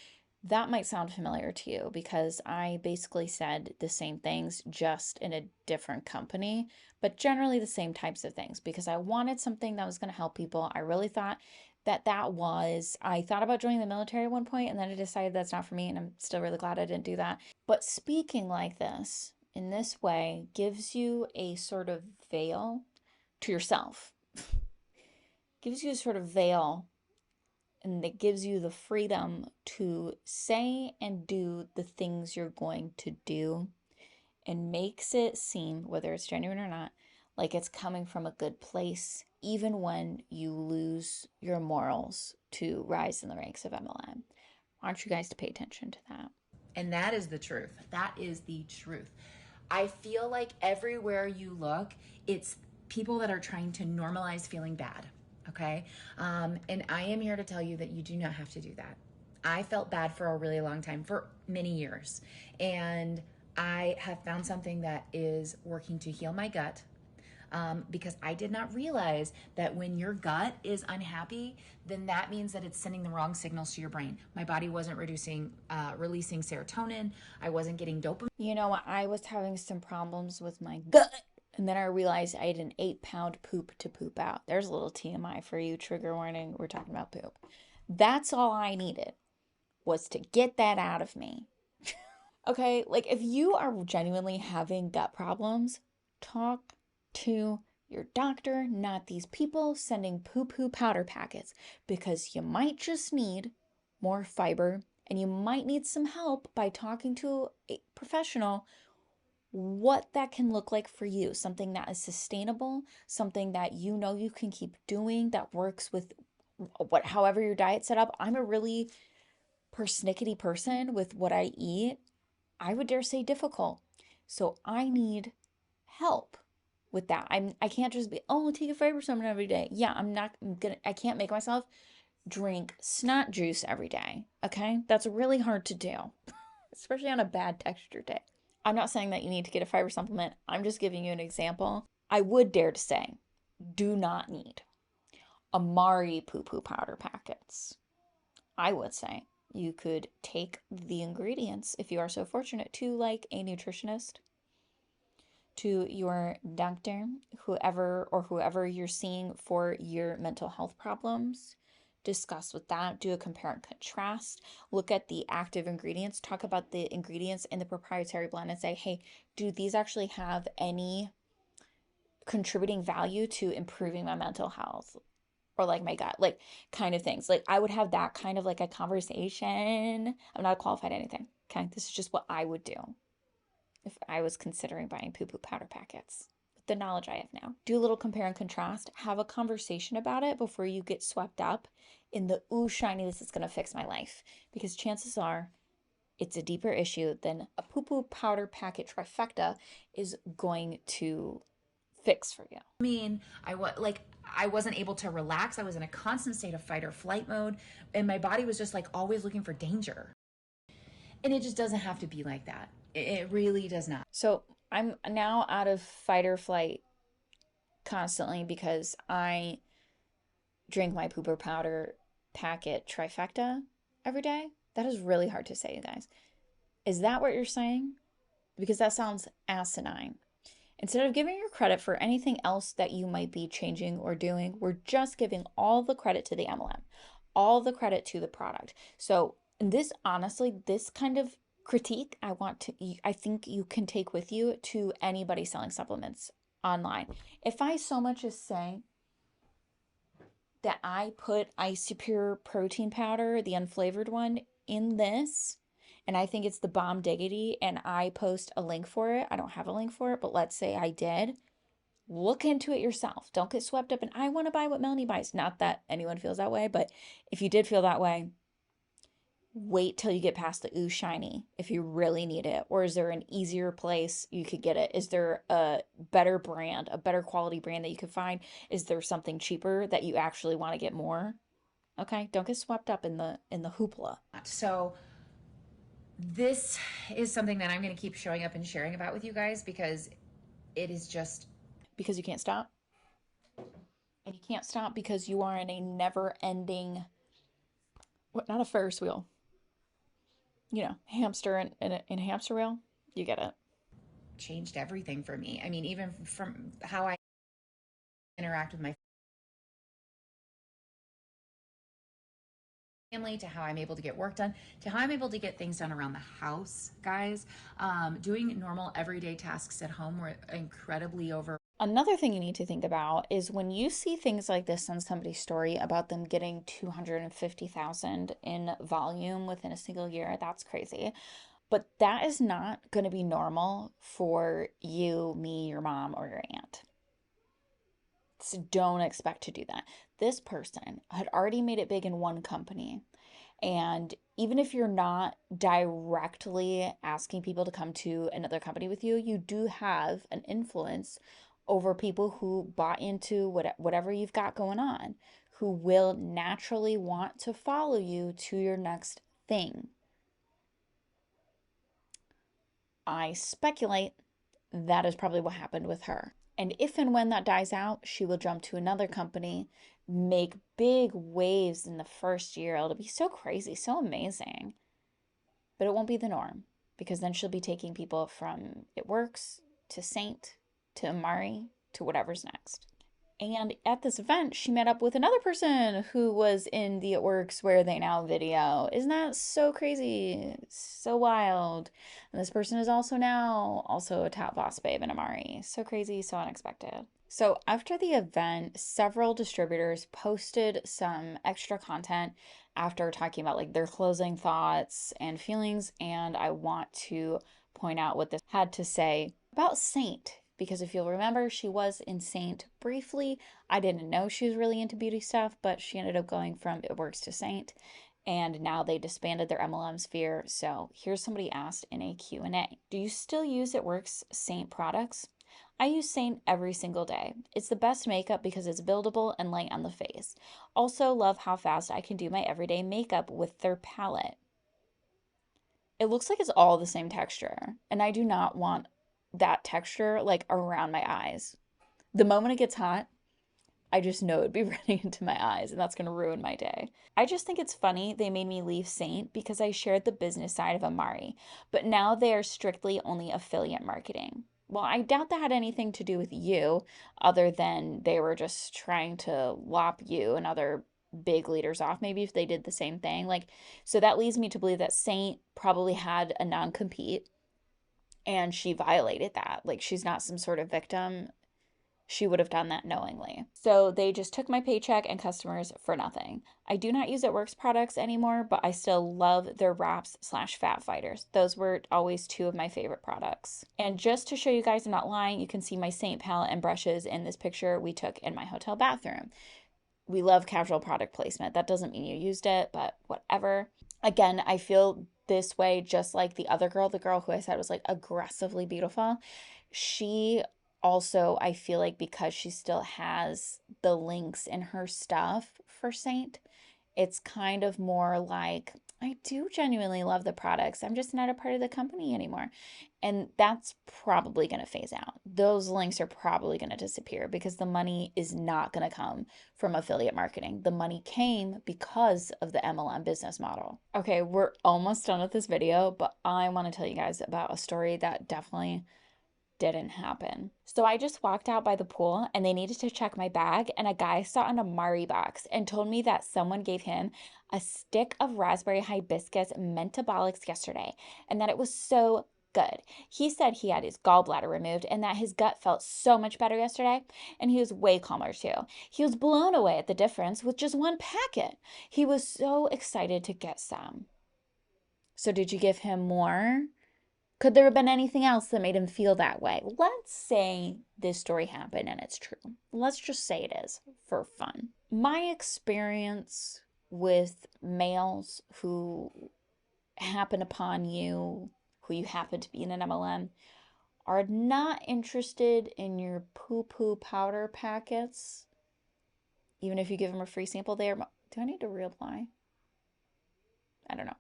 that might sound familiar to you because I basically said the same things just in a different company, but generally the same types of things because I wanted something that was going to help people. I really thought I thought about joining the military at one point and then I decided that's not for me, and I'm still really glad I didn't do that. But speaking like this, in this way, gives you a sort of veil to yourself. Gives you a sort of veil, and it gives you the freedom to say and do the things you're going to do, and makes it seem, whether it's genuine or not, like it's coming from a good place, even when you lose your morals to rise in the ranks of MLM. I want you guys to pay attention to that. And that is the truth. That is the truth. I feel like everywhere you look, it's people that are trying to normalize feeling bad. Okay. And I am here to tell you that you do not have to do that. I felt bad for a really long time, for many years. And I have found something that is working to heal my gut. Because I did not realize that when your gut is unhappy, then that means that it's sending the wrong signals to your brain. My body wasn't releasing serotonin. I wasn't getting dopamine. You know, I was having some problems with my gut. And then I realized I had an 8-pound poop to poop out. There's a little TMI for you, trigger warning. We're talking about poop. That's all I needed, was to get that out of me. Okay, like if you are genuinely having gut problems, talk to your doctor, not these people sending poo-poo powder packets, because you might just need more fiber and you might need some help by talking to a professional what that can look like for you, something that is sustainable, something that you know you can keep doing, that works with however your diet's set up. I'm a really persnickety person with what I eat. I would dare say difficult. So I need help with that. I can't just be, oh, take a fiber supplement every day. Yeah, I can't make myself drink snot juice every day. Okay? That's really hard to do, especially on a bad texture day. I'm not saying that you need to get a fiber supplement. I'm just giving you an example I would dare to say, do not need Amare poo-poo powder packets. I would say you could take the ingredients, if you are so fortunate, to like a nutritionist, to your doctor, whoever you're seeing for your mental health problems. Discuss with that, do a compare and contrast, look at the active ingredients, talk about the ingredients in the proprietary blend and say, hey, do these actually have any contributing value to improving my mental health or like my gut, like kind of things. Like I would have that kind of like a conversation. I'm not qualified anything. Okay. This is just what I would do if I was considering buying poo poo powder packets. With the knowledge I have now, do a little compare and contrast, have a conversation about it before you get swept up in the ooh, shiny, this is going to fix my life. Because chances are it's a deeper issue than a poo poo powder packet trifecta is going to fix for you. I mean, I wasn't able to relax. I was in a constant state of fight or flight mode, and my body was just like always looking for danger. And it just doesn't have to be like that. It really does not. So I'm now out of fight or flight constantly because I drink my pooper powder packet trifecta every day. That is really hard to say, you guys. Is that what you're saying? Because that sounds asinine. Instead of giving your credit for anything else that you might be changing or doing, we're just giving all the credit to the MLM, all the credit to the product. So this, honestly, this kind of critique, I think you can take with you to anybody selling supplements online. If I so much as say that I put Isopure protein powder, the unflavored one, in this, and I think it's the bomb diggity, and I post a link for it. I don't have a link for it, but let's say I did. Look into it yourself. Don't get swept up in, I want to buy what Melanie buys. Not that anyone feels that way, but if you did feel that way, wait till you get past the ooh shiny if you really need it. Or is there an easier place you could get it? Is there a better brand, a better quality brand that you could find? Is there something cheaper that you actually want to get more? Okay, don't get swept up in the hoopla. So this is something that I'm going to keep showing up and sharing about with you guys because it is just because you can't stop. And you can't stop because you are in a never-ending, not a Ferris wheel, hamster in a hamster wheel. You get it. changed everything for me. I mean, even from how I interact with my family, to how I'm able to get work done, to how I'm able to get things done around the house, guys. Doing normal everyday tasks at home were incredibly over. Another thing you need to think about is when you see things like this on somebody's story about them getting 250,000 in volume within a single year, that's crazy. But that is not going to be normal for you, me, your mom, or your aunt. So don't expect to do that. This person had already made it big in one company. And even if you're not directly asking people to come to another company with you, you do have an influence over people who bought into whatever you've got going on, who will naturally want to follow you to your next thing. I speculate that is probably what happened with her. And if and when that dies out, she will jump to another company, make big waves in the first year. It'll be so crazy, so amazing. But it won't be the norm, because then she'll be taking people from itworks to Seint to Amare to whatever's next. And at this event, she met up with another person who was in the itworks Where They Now video. Isn't that so crazy? So wild. And this person is also now a top boss babe in Amare. So crazy, so unexpected. So after the event, several distributors posted some extra content after talking about like their closing thoughts and feelings. And I want to point out what this had to say about Seint. Because if you'll remember, she was in Seint briefly. I didn't know she was really into beauty stuff, but she ended up going from itworks to Seint, and now they disbanded their MLM sphere. So here's somebody asked in a Q&A. Do you still use itworks Seint products? I use Seint every single day. It's the best makeup because it's buildable and light on the face. Also love how fast I can do my everyday makeup with their palette. It looks like it's all the same texture, and I do not want that texture like around my eyes. The moment it gets hot, I just know it'd be running into my eyes, and that's going to ruin my day. I just think it's funny they made me leave Seint because I shared the business side of Amare, but now they are strictly only affiliate marketing. Well, I doubt that had anything to do with you, other than they were just trying to lop you and other big leaders off, maybe if they did the same thing. Like, so that leads me to believe that Seint probably had a non-compete and she violated that. Like, she's not some sort of victim, she would have done that knowingly. So they just took my paycheck and customers for nothing. I do not use itworks products anymore, but I still love their wraps slash fat fighters. Those were always two of my favorite products. And just to show you guys I'm not lying, you can see my Seint palette and brushes in this picture we took in my hotel bathroom. We love casual product placement. That doesn't mean you used it, but whatever. Again, I feel this way just like the other girl, the girl who I said was like aggressively beautiful. She also, I feel like because she still has the links in her stuff for Seint, it's kind of more like, I do genuinely love the products. I'm just not a part of the company anymore. And that's probably going to phase out. Those links are probably going to disappear because the money is not going to come from affiliate marketing. The money came because of the MLM business model. Okay, we're almost done with this video, but I want to tell you guys about a story that definitely didn't happen. So I just walked out by the pool and they needed to check my bag, and a guy saw an Amare box and told me that someone gave him a stick of raspberry hibiscus metabolics yesterday and that it was so good. He said he had his gallbladder removed and that his gut felt so much better yesterday, and he was way calmer too. He was blown away at the difference with just one packet. He was so excited to get some. So did you give him more? Could there have been anything else that made him feel that way? Let's say this story happened and it's true. Let's just say it is for fun. My experience with males who happen upon you, who you happen to be in an MLM, are not interested in your poo-poo powder packets. Even if you give them a free sample, they are. Do I need to reapply? I don't know.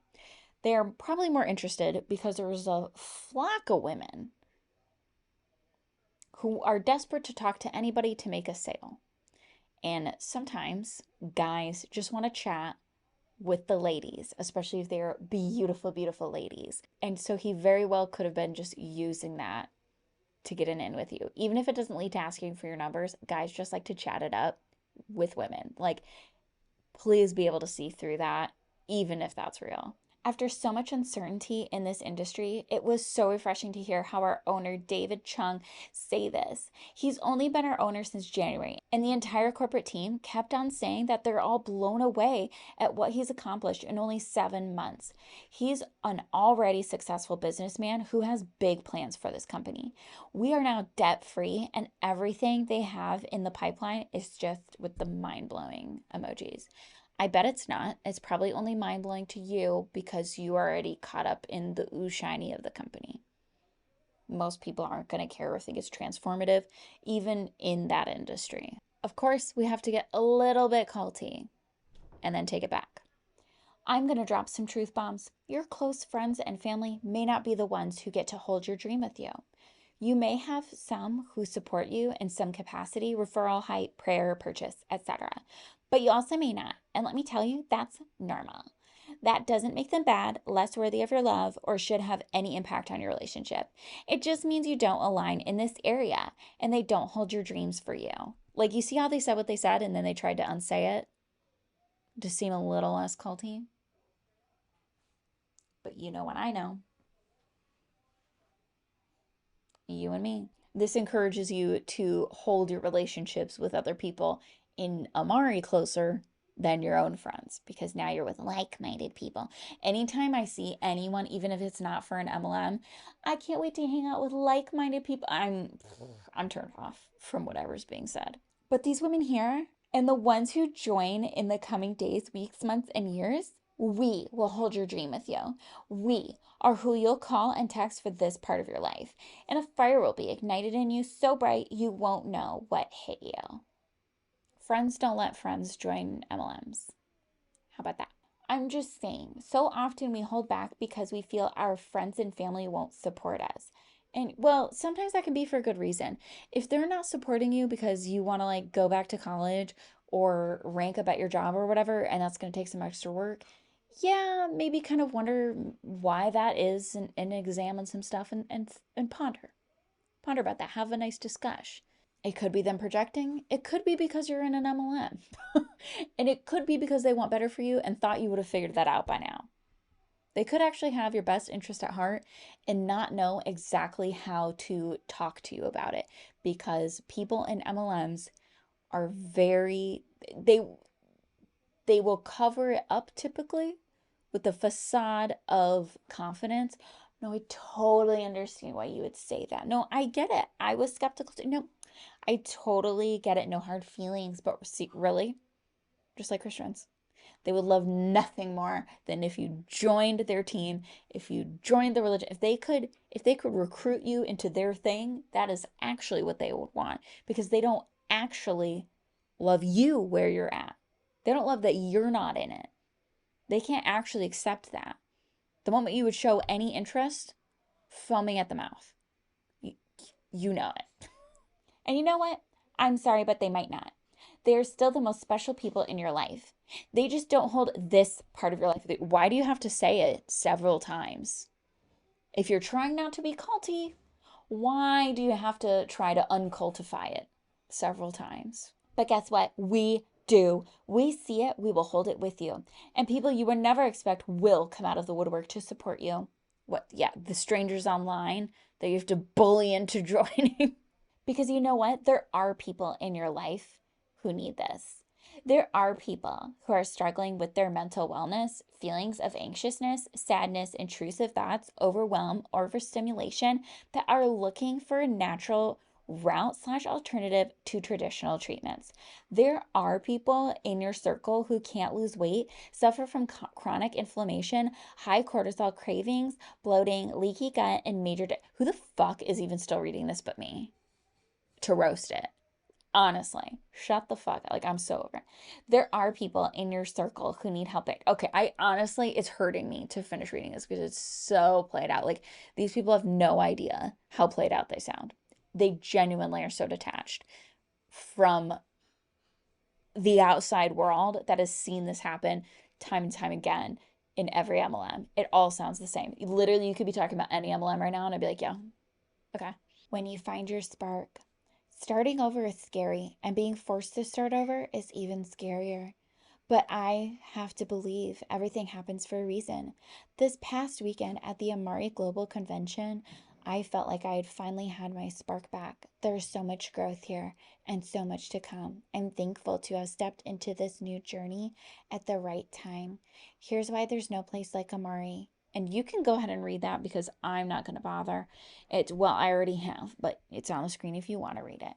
They are probably more interested because there's a flock of women who are desperate to talk to anybody to make a sale. And sometimes guys just want to chat with the ladies, especially if they're beautiful, beautiful ladies. And so he very well could have been just using that to get an in with you. Even if it doesn't lead to asking for your numbers, guys just like to chat it up with women. Like, please be able to see through that, even if that's real. After so much uncertainty in this industry, it was so refreshing to hear how our owner, David Chung, say this. He's only been our owner since January, and the entire corporate team kept on saying that they're all blown away at what he's accomplished in only 7 months. He's an already successful businessman who has big plans for this company. We are now debt-free, and everything they have in the pipeline is just with the mind-blowing emojis. I bet it's not. It's probably only mind-blowing to you because you are already caught up in the ooh shiny of the company. Most people aren't going to care or think it's transformative, even in that industry. Of course, we have to get a little bit culty and then take it back. I'm going to drop some truth bombs. Your close friends and family may not be the ones who get to hold your dream with you. You may have some who support you in some capacity, referral, hype, prayer, purchase, etc. But you also may not. And let me tell you, that's normal. That doesn't make them bad, less worthy of your love, or should have any impact on your relationship. It just means you don't align in this area and they don't hold your dreams for you. Like, you see how they said what they said and then they tried to unsay it to seem a little less culty? But you know what I know. You and me. This encourages you to hold your relationships with other people in Amare closer than your own friends, because now you're with like-minded people. Anytime I see anyone, even if it's not for an MLM, I can't wait to hang out with like-minded people. I'm turned off from whatever's being said. But these women here, and the ones who join in the coming days, weeks, months, and years, we will hold your dream with you. We are who you'll call and text for this part of your life. And a fire will be ignited in you so bright you won't know what hit you. Friends don't let friends join MLMs. How about that? I'm just saying, so often we hold back because we feel our friends and family won't support us. And well, sometimes that can be for good reason. If they're not supporting you because you want to like go back to college or rank up at your job or whatever, and that's going to take some extra work, yeah, maybe kind of wonder why that is and examine some stuff and ponder about that. Have a nice discussion. It could be them projecting. It could be because you're in an MLM. And it could be because they want better for you and thought you would have figured that out by now. They could actually have your best interest at heart and not know exactly how to talk to you about it, because people in MLMs are very they will cover it up typically with the facade of confidence. No, I totally understand why you would say that. No, I get it. I was skeptical too. No, I totally get it. No hard feelings. But see, really, just like Christians, they would love nothing more than if you joined their team, if you joined the religion, if they could recruit you into their thing, that is actually what they would want, because they don't actually love you where you're at. They don't love that you're not in it. They can't actually accept that. The moment you would show any interest, foaming at the mouth. You know it. And you know what? I'm sorry, but they might not. They are still the most special people in your life. They just don't hold this part of your life. Why do you have to say it several times? If you're trying not to be culty, why do you have to try to uncultify it several times? But guess what? We do. We see it, we will hold it with you. And people you would never expect will come out of the woodwork to support you. What? Yeah, the strangers online that you have to bully into joining. Because you know what? There are people in your life who need this. There are people who are struggling with their mental wellness, feelings of anxiousness, sadness, intrusive thoughts, overwhelm, overstimulation, that are looking for a natural route/alternative to traditional treatments. There are people in your circle who can't lose weight, suffer from chronic inflammation, high cortisol cravings, bloating, leaky gut, and major. Who the fuck is even still reading this but me? To roast it. Honestly, shut the fuck up. Like, I'm so over it. There are people in your circle who need help. Okay, I honestly, it's hurting me to finish reading this because it's so played out. Like, these people have no idea how played out they sound. They genuinely are so detached from the outside world that has seen this happen time and time again in every MLM. It all sounds the same. Literally, you could be talking about any MLM right now, and I'd be like, yeah, okay. When you find your spark, starting over is scary, and being forced to start over is even scarier. But I have to believe everything happens for a reason. This past weekend at the Amare Global Convention, I felt like I had finally had my spark back. There's so much growth here and so much to come. I'm thankful to have stepped into this new journey at the right time. Here's why there's no place like Amare. And you can go ahead and read that because I'm not going to bother. Well, I already have, but it's on the screen if you want to read it.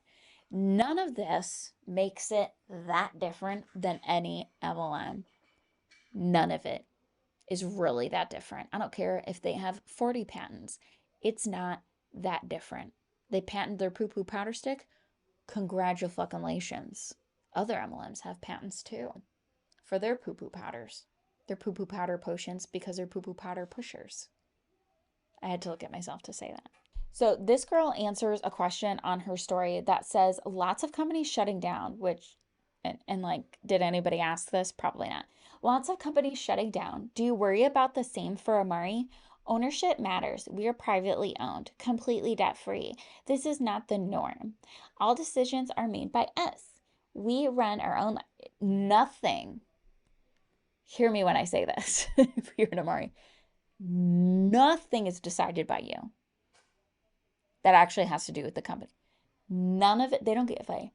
None of this makes it that different than any MLM. None of it is really that different. I don't care if they have 40 patents. It's not that different. They patent their poo-poo powder stick. Congratulations. Other MLMs have patents too for their poo-poo powders. Their poo-poo powder potions because they're poo-poo powder pushers. I had to look at myself to say that. So this girl answers a question on her story that says lots of companies shutting down, which, and like, did anybody ask this? Probably not. Lots of companies shutting down. Do you worry about the same for Amare? Ownership matters. We are privately owned, completely debt-free. This is not the norm. All decisions are made by us. We run our own. Nothing. Hear me when I say this. If you're an Amare, nothing is decided by you that actually has to do with the company. None of it. They don't give a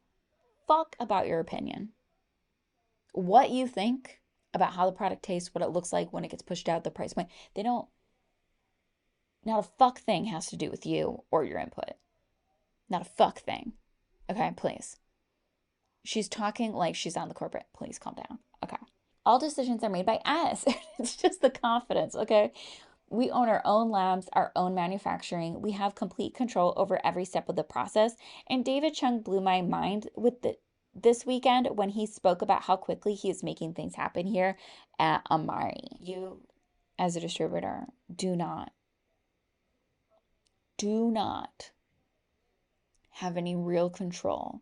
fuck about your opinion. What you think about how the product tastes, what it looks like when it gets pushed out, the price point. They don't. Not a fuck thing has to do with you or your input. Not a fuck thing. Okay, please. She's talking like she's on the corporate. Please calm down. Okay. All decisions are made by us. It's just the confidence, okay? We own our own labs, our own manufacturing. We have complete control over every step of the process. And David Chung blew my mind with this weekend when he spoke about how quickly he is making things happen here at Amare. You, as a distributor, do not do not have any real control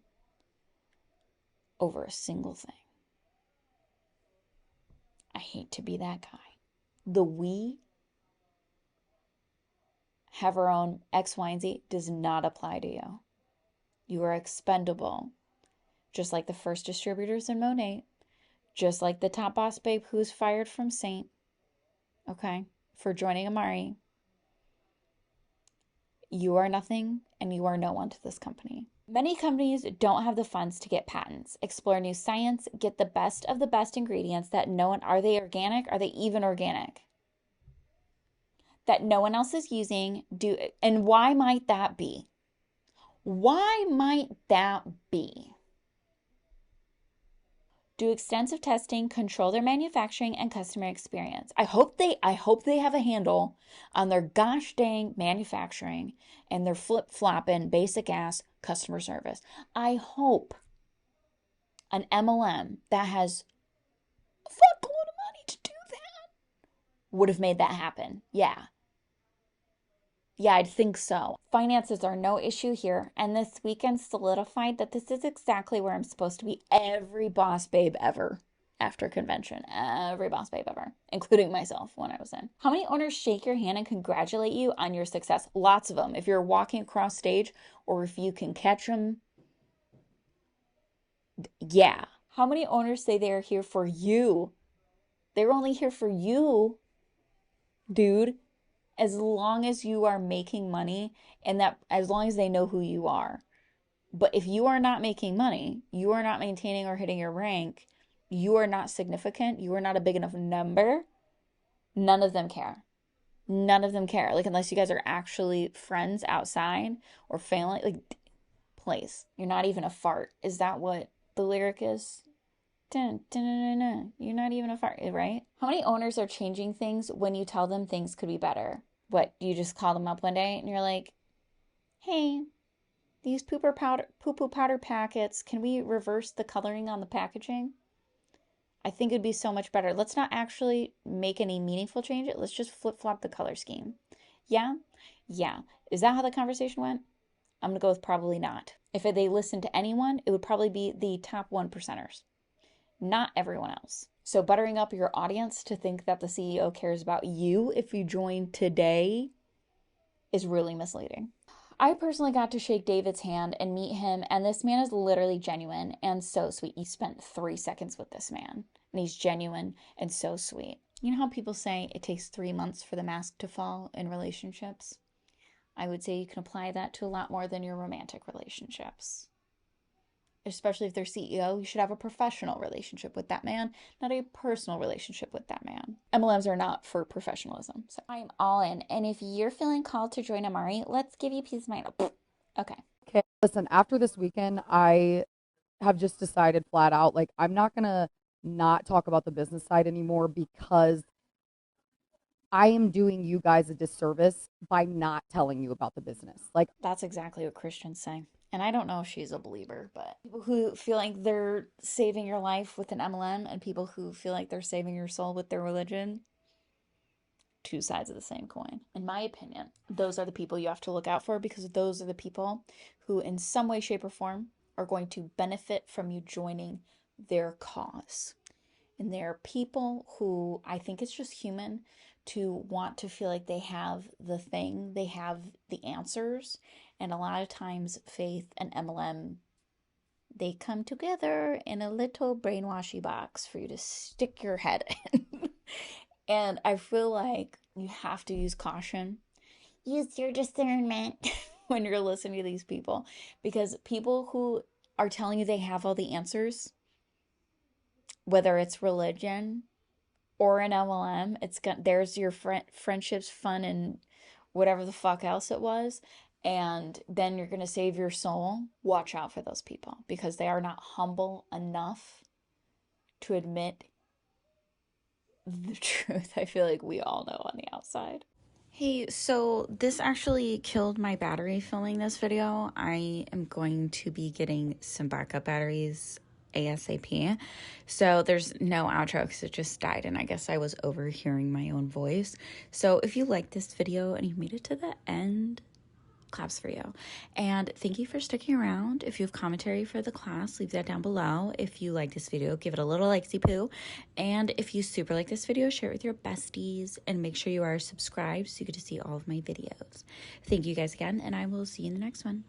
over a single thing. I hate to be that guy. The we have our own X, Y, and Z does not apply to you. You are expendable. Just like the first distributors in Monat, just like the top boss babe who's fired from Seint, okay, for joining Amare. You are nothing and you are no one to this company. Many companies don't have the funds to get patents, explore new science, get the best of the best ingredients that no one, are they organic? Are they even organic? That no one else is using. And why might that be? Why might that be? Do extensive testing, control their manufacturing and customer experience. I hope they have a handle on their gosh dang manufacturing and their flip-flopping basic ass customer service. I hope an MLM that has a fuckload of money to do that would have made that happen. Yeah, I'd think so. Finances are no issue here, and this weekend solidified that this is exactly where I'm supposed to be every boss babe ever after convention. Every boss babe ever, including myself when I was in. How many owners shake your hand and congratulate you on your success? Lots of them. If you're walking across stage or if you can catch them, yeah. How many owners say they are here for you? They're only here for you, dude. As long as you are making money and that as long as they know who you are. But if you are not making money, you are not maintaining or hitting your rank, you are not significant, you are not a big enough number, none of them care. None of them care. Like, unless you guys are actually friends outside or family, like, please, you're not even a fart. Is that what the lyric is? Dun, dun, dun, dun, dun. You're not even a fart, right? How many owners are changing things when you tell them things could be better? What, you just call them up one day and you're like, hey, these poo-poo powder packets, can we reverse the coloring on the packaging? I think it'd be so much better. Let's not actually make any meaningful change. Let's just flip-flop the color scheme. Yeah? Yeah. Is that how the conversation went? I'm going to go with probably not. If they listened to anyone, it would probably be the top 1%ers. Not everyone else. So buttering up your audience to think that the CEO cares about you if you join today is really misleading. I personally got to shake David's hand and meet him, and this man is literally genuine and so sweet. You spent 3 seconds with this man, and he's genuine and so sweet. You know how people say it takes 3 months for the mask to fall in relationships? I would say you can apply that to a lot more than your romantic relationships. Especially if they're CEO, you should have a professional relationship with that man, not a personal relationship with that man. MLMs are not for professionalism. So I'm all in. And if you're feeling called to join Amare, let's give you peace of mind. Okay. Okay. Listen, after this weekend, I have just decided flat out, like, I'm not going to not talk about the business side anymore because I am doing you guys a disservice by not telling you about the business. Like, that's exactly what Christians say. And I don't know if she's a believer, but people who feel like they're saving your life with an MLM and people who feel like they're saving your soul with their religion, two sides of the same coin. In my opinion, those are the people you have to look out for because those are the people who in some way, shape, or form are going to benefit from you joining their cause. And there are people who I think it's just human to want to feel like they have the thing, they have the answers. And a lot of times faith and MLM, they come together in a little brainwashy box for you to stick your head in. And I feel like you have to use caution. Use your discernment when you're listening to these people. Because people who are telling you they have all the answers, whether it's religion or an MLM, there's your friendships, fun, and whatever the fuck else it was. And then you're going to save your soul. Watch out for those people because they are not humble enough to admit the truth. I feel like we all know on the outside. Hey, so this actually killed my battery filming this video. I am going to be getting some backup batteries ASAP. So there's no outro because it just died and I guess I was overhearing my own voice. So if you like this video and you made it to the end, claps for you. And thank you for sticking around. If you have commentary for the class, leave that down below. If you like this video, give it a little likesy poo. And if you super like this video, share it with your besties and make sure you are subscribed so you get to see all of my videos. Thank you guys again, and I will see you in the next one.